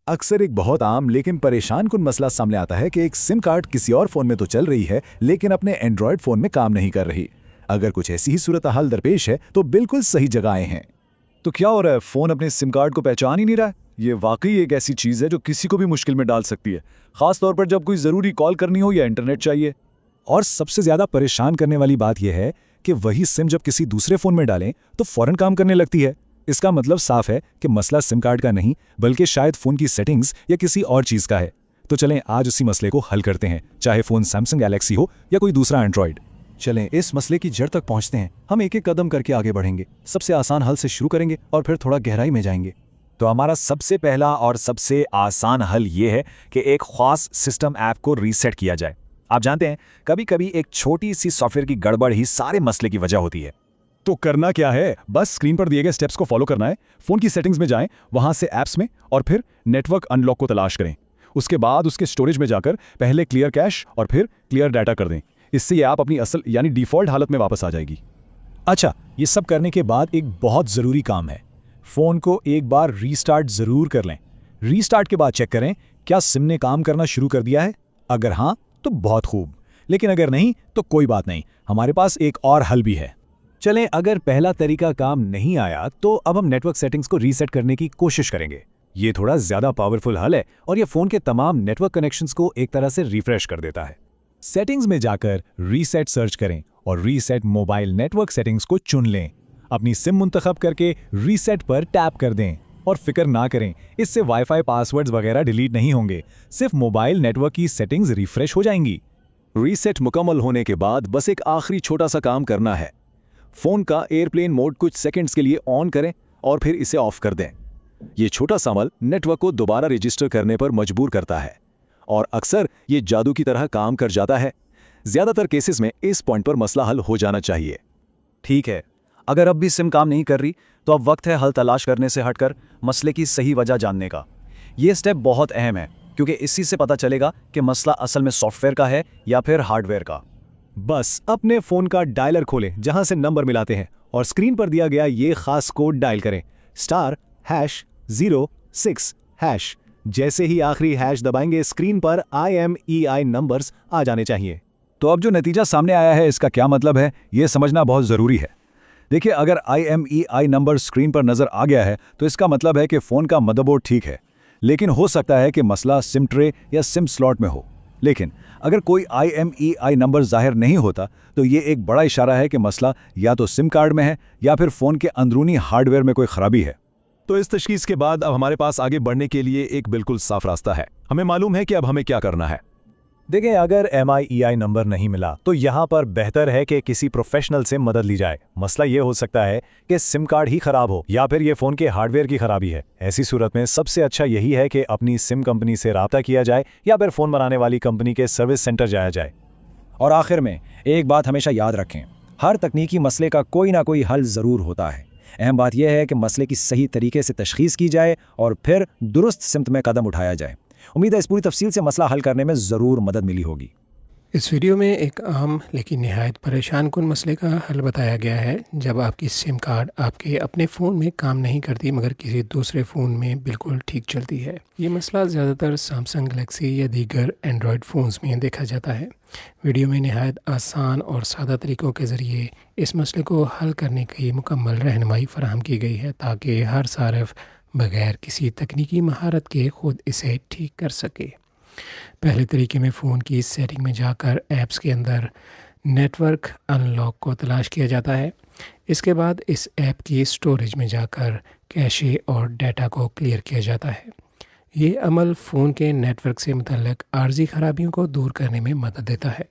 अक्सर एक बहुत आम लेकिन परेशान कुन मसला सामने आता है कि एक सिम कार्ड किसी और फोन में तो चल रही है लेकिन अपने एंड्रॉयड फोन में काम नहीं कर रही। अगर कुछ ऐसी ही सूरत हाल दरपेश है तो बिल्कुल सही जगह आए हैं। तो क्या हो रहा है, फोन अपने सिम कार्ड को पहचान ही नहीं रहा है। ये वाकई एक ऐसी चीज है जो किसी को भी मुश्किल में डाल सकती है, खास तौर पर जब कोई जरूरी कॉल करनी हो या इंटरनेट चाहिए। और सबसे ज्यादा परेशान करने वाली बात यह है कि वही सिम जब किसी दूसरे फोन में डालें तो फौरन काम करने लगती है। इसका मतलब साफ है कि मसला सिम कार्ड का नहीं बल्कि शायद फोन की सेटिंग्स या किसी और चीज का है। तो चलें आज उसी मसले को हल करते हैं, चाहे फोन सैमसंग गैलेक्सी हो या कोई दूसरा एंड्रॉयड। चलें इस मसले की जड़ तक पहुंचते हैं। हम एक एक कदम करके आगे बढ़ेंगे, सबसे आसान हल से शुरू करेंगे और फिर थोड़ा गहराई में जाएंगे। तो हमारा सबसे पहला और सबसे आसान हल ये है कि एक खास सिस्टम ऐप को रीसेट किया जाए। आप जानते हैं कभी कभी एक छोटी सी सॉफ्टवेयर की गड़बड़ ही सारे मसले की वजह होती है। तो करना क्या है, बस स्क्रीन पर दिए गए स्टेप्स को फॉलो करना है। फोन की सेटिंग्स में जाएं, वहां से ऐप्स में और फिर नेटवर्क अनलॉक को तलाश करें। उसके बाद उसके स्टोरेज में जाकर पहले क्लियर कैश और फिर क्लियर डाटा कर दें। इससे ये ऐप अपनी असल यानी डिफॉल्ट हालत में वापस आ जाएगी। अच्छा, ये सब करने के बाद एक बहुत ज़रूरी काम है, फ़ोन को एक बार रीस्टार्ट ज़रूर कर लें। रीस्टार्ट के बाद चेक करें क्या सिम ने काम करना शुरू कर दिया है। अगर हाँ तो बहुत खूब, लेकिन अगर नहीं तो कोई बात नहीं, हमारे पास एक और हल भी है। चलें, अगर पहला तरीका काम नहीं आया तो अब हम नेटवर्क सेटिंग्स को रीसेट करने की कोशिश करेंगे। ये थोड़ा ज़्यादा पावरफुल हल है और ये फ़ोन के तमाम नेटवर्क कनेक्शंस को एक तरह से रिफ्रेश कर देता है। सेटिंग्स में जाकर रीसेट सर्च करें और रीसेट मोबाइल नेटवर्क सेटिंग्स को चुन लें। अपनी सिम मुंतखब करके रीसेट पर टैप कर दें और फिक्र ना करें, इससे वाईफाई पासवर्ड्स वगैरह डिलीट नहीं होंगे, सिर्फ मोबाइल नेटवर्क की सेटिंग्स रिफ्रेश हो जाएंगी। रीसेट मुकम्मल होने के बाद बस एक आखिरी छोटा सा काम करना है। फोन का एयरप्लेन मोड कुछ सेकंड्स के लिए ऑन करें और फिर इसे ऑफ कर दें। ये छोटा सा अमल नेटवर्क को दोबारा रजिस्टर करने पर मजबूर करता है और अक्सर ये जादू की तरह काम कर जाता है। ज्यादातर केसेस में इस पॉइंट पर मसला हल हो जाना चाहिए। ठीक है, अगर अब भी सिम काम नहीं कर रही तो अब वक्त है हल तलाश करने से हटकर मसले की सही वजह जानने का। ये स्टेप बहुत अहम है क्योंकि इसी से पता चलेगा कि मसला असल में सॉफ्टवेयर का है या फिर हार्डवेयर का। बस अपने फ़ोन का डायलर खोलें जहां से नंबर मिलाते हैं और स्क्रीन पर दिया गया ये खास कोड डायल करें, *#06#। जैसे ही आखिरी हैश दबाएंगे स्क्रीन पर IMEI नंबर्स आ जाने चाहिए। तो अब जो नतीजा सामने आया है इसका क्या मतलब है, ये समझना बहुत ज़रूरी है। देखिए, अगर IMEI नंबर स्क्रीन पर नज़र आ गया है तो इसका मतलब है कि फ़ोन का मदरबोर्ड ठीक है, लेकिन हो सकता है कि मसला सिम ट्रे या सिम स्लॉट में हो। लेकिन अगर कोई IMEI नंबर जाहिर नहीं होता तो ये एक बड़ा इशारा है कि मसला या तो सिम कार्ड में है या फिर फ़ोन के अंदरूनी हार्डवेयर में कोई ख़राबी है। तो इस तशखीस के बाद अब हमारे पास आगे बढ़ने के लिए एक बिल्कुल साफ रास्ता है। हमें मालूम है कि अब हमें क्या करना है। देखें, अगर MIEI नंबर नहीं मिला तो यहाँ पर बेहतर है कि किसी प्रोफेशनल से मदद ली जाए। मसला ये हो सकता है कि सिम कार्ड ही खराब हो या फिर ये फ़ोन के हार्डवेयर की खराबी है। ऐसी सूरत में सबसे अच्छा यही है कि अपनी सिम कंपनी से राब्ता किया जाए या फिर फ़ोन बनाने वाली कंपनी के सर्विस सेंटर जाया जाए। और आखिर में एक बात हमेशा याद रखें, हर तकनीकी मसले का कोई ना कोई हल ज़रूर होता है। अहम बात यह है कि मसले की सही तरीके से तशखीस की जाए और फिर दुरुस्त सिमत में कदम उठाया जाए। उम्मीद है इस पूरी तफसील से मसला हल करने में ज़रूर मदद मिली होगी। इस वीडियो में एक आम लेकिन निहायत परेशान कुन मसले का हल बताया गया है। जब आपकी सिम कार्ड आपके अपने फ़ोन में काम नहीं करती मगर किसी दूसरे फ़ोन में बिल्कुल ठीक चलती है। ये मसला ज़्यादातर सैमसंग गैलेक्सी या दीगर एंड्रॉयड फ़ोन्स में देखा जाता है। वीडियो में निहायत आसान और सादा तरीक़ों के ज़रिए इस मसले को हल करने की मुकम्मल रहनुमाई फ़राहम की गई है ताकि हर सारिफ बग़ैर किसी तकनीकी महारत के ख़ुद इसे ठीक कर सके। पहले तरीके में फ़ोन की सेटिंग में जाकर ऐप्स के अंदर नेटवर्क अनलॉक को तलाश किया जाता है। इसके बाद इस ऐप की स्टोरेज में जाकर कैशे और डाटा को क्लियर किया जाता है। ये अमल फ़ोन के नेटवर्क से मुतल्लिक़ आर्जी ख़राबियों को दूर करने में मदद देता है।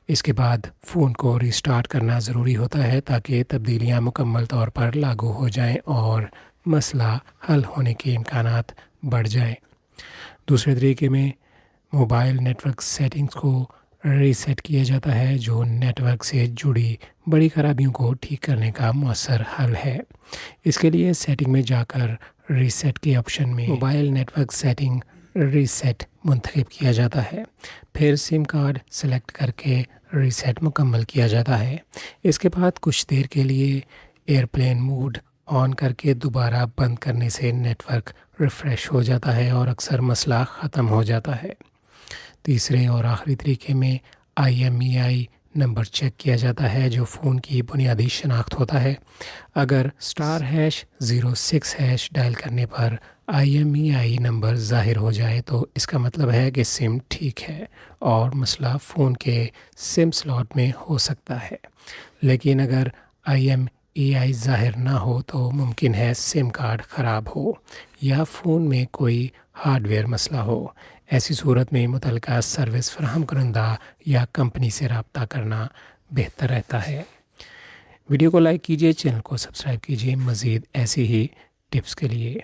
इसके बाद फ़ोन को रीस्टार्ट करना ज़रूरी होता है ताकि तब्दीलियाँ मुकम्मल तौर पर लागू हो जाएं और मसला हल होने के इम्कानात बढ़ जाएं। दूसरे तरीके में मोबाइल नेटवर्क सेटिंग्स को रीसेट किया जाता है, जो नेटवर्क से जुड़ी बड़ी खराबियों को ठीक करने का मौसर हल है। इसके लिए सेटिंग में जाकर रीसेट के ऑप्शन में मोबाइल नेटवर्क सेटिंग रीसेट मुंतखब किया जाता है। फिर सिम कार्ड सेलेक्ट करके रीसेट मुकम्मल किया जाता है। इसके बाद कुछ देर के लिए एयरप्लेन मोड ऑन करके दोबारा बंद करने से नेटवर्क रिफ़्रेश हो जाता है और अक्सर मसला ख़त्म हो जाता है। तीसरे और आखिरी तरीके में IMEI नंबर चेक किया जाता है, जो फ़ोन की बुनियादी शनाख्त होता है। अगर *#06# डायल करने पर IMEI नंबर ज़ाहिर हो जाए तो इसका मतलब है कि सिम ठीक है और मसला फ़ोन के सिम स्लॉट में हो सकता है। लेकिन अगर IMEI ज़ाहिर ना हो तो मुमकिन है सिम कार्ड ख़राब हो या फ़ोन में कोई हार्डवेयर मसला हो। ऐसी सूरत में मुतल्लिका सर्विस फराहम करंदा या कंपनी से रब्ता करना बेहतर रहता है। वीडियो को लाइक कीजिए, चैनल को सब्सक्राइब कीजिए मज़ीद ऐसी ही टिप्स के लिए।